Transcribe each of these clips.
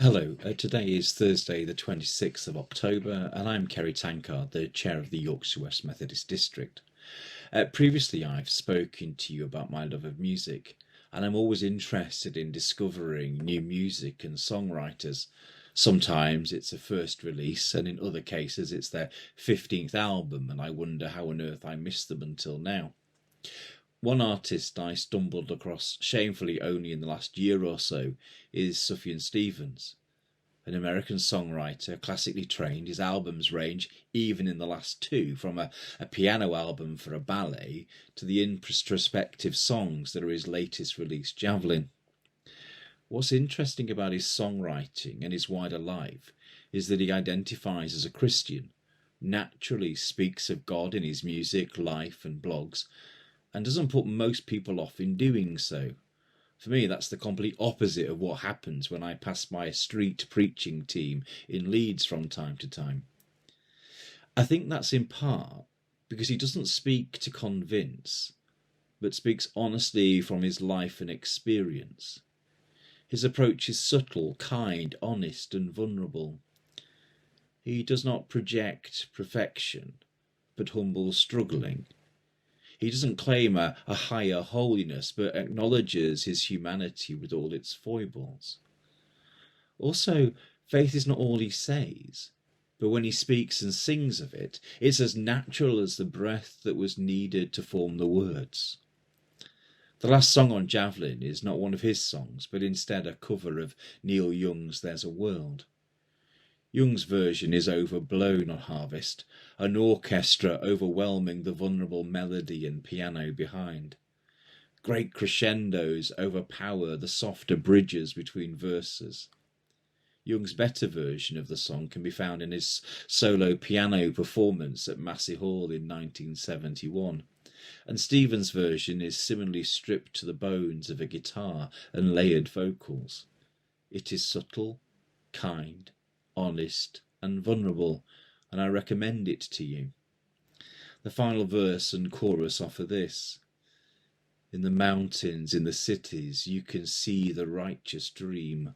Hello, today is Thursday, the 26th of October, and I'm Kerry Tankard, the chair of the Yorkshire West Methodist District. Previously, I've spoken to you about my love of music, and I'm always interested in discovering new music and songwriters. Sometimes it's a first release, and in other cases, it's their 15th album, and I wonder how on earth I missed them until now. One artist I stumbled across shamefully only in the last year or so is Sufjan Stevens, an American songwriter, classically trained. His albums range, even in the last two, from a piano album for a ballet to the introspective songs that are his latest release, Javelin. What's interesting about his songwriting and his wider life is that he identifies as a Christian, naturally speaks of God in his music, life, and blogs, and doesn't put most people off in doing so. For me, that's the complete opposite of what happens when I pass by a street preaching team in Leeds from time to time. I think that's in part because he doesn't speak to convince, but speaks honestly from his life and experience. His approach is subtle, kind, honest, and vulnerable. He does not project perfection, but humble struggling. He doesn't claim a higher holiness, but acknowledges his humanity with all its foibles. Also, faith is not all he says, but when he speaks and sings of it, it's as natural as the breath that was needed to form the words. The last song on Javelin is not one of his songs, but instead a cover of Neil Young's There's a World. Young's version is overblown on Harvest, an orchestra overwhelming the vulnerable melody and piano behind. Great crescendos overpower the softer bridges between verses. Young's better version of the song can be found in his solo piano performance at Massey Hall in 1971, and Stevens' version is similarly stripped to the bones of a guitar and layered vocals. It is subtle, kind, honest, and vulnerable, and I recommend it to you. The final verse and chorus offer this: in the mountains, in the cities, you can see the righteous dream.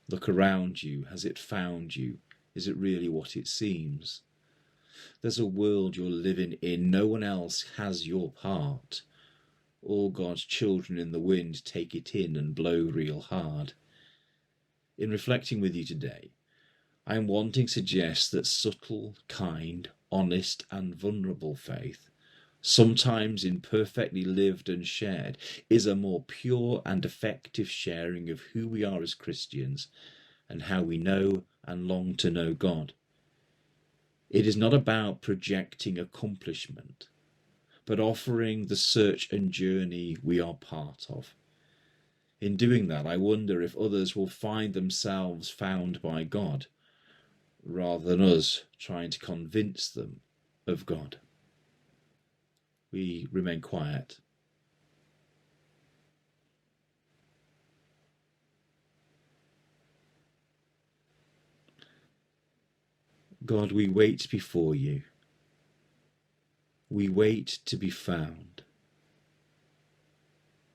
Look around you. Has it found you? Is it really what it seems? There's a world you're living in. No one else has your part. All God's children in the wind take it in and blow real hard. In reflecting with you today, I am wanting to suggest that subtle, kind, honest, and vulnerable faith, sometimes imperfectly lived and shared, is a more pure and effective sharing of who we are as Christians and how we know and long to know God. It is not about projecting accomplishment, but offering the search and journey we are part of. In doing that, I wonder if others will find themselves found by God, rather than us trying to convince them of God. We remain quiet. God, we wait before you. We wait to be found.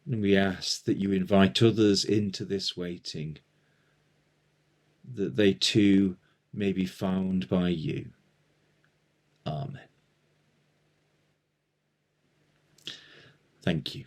And we ask that you invite others into this waiting, that they too may be found by you. Amen. Thank you.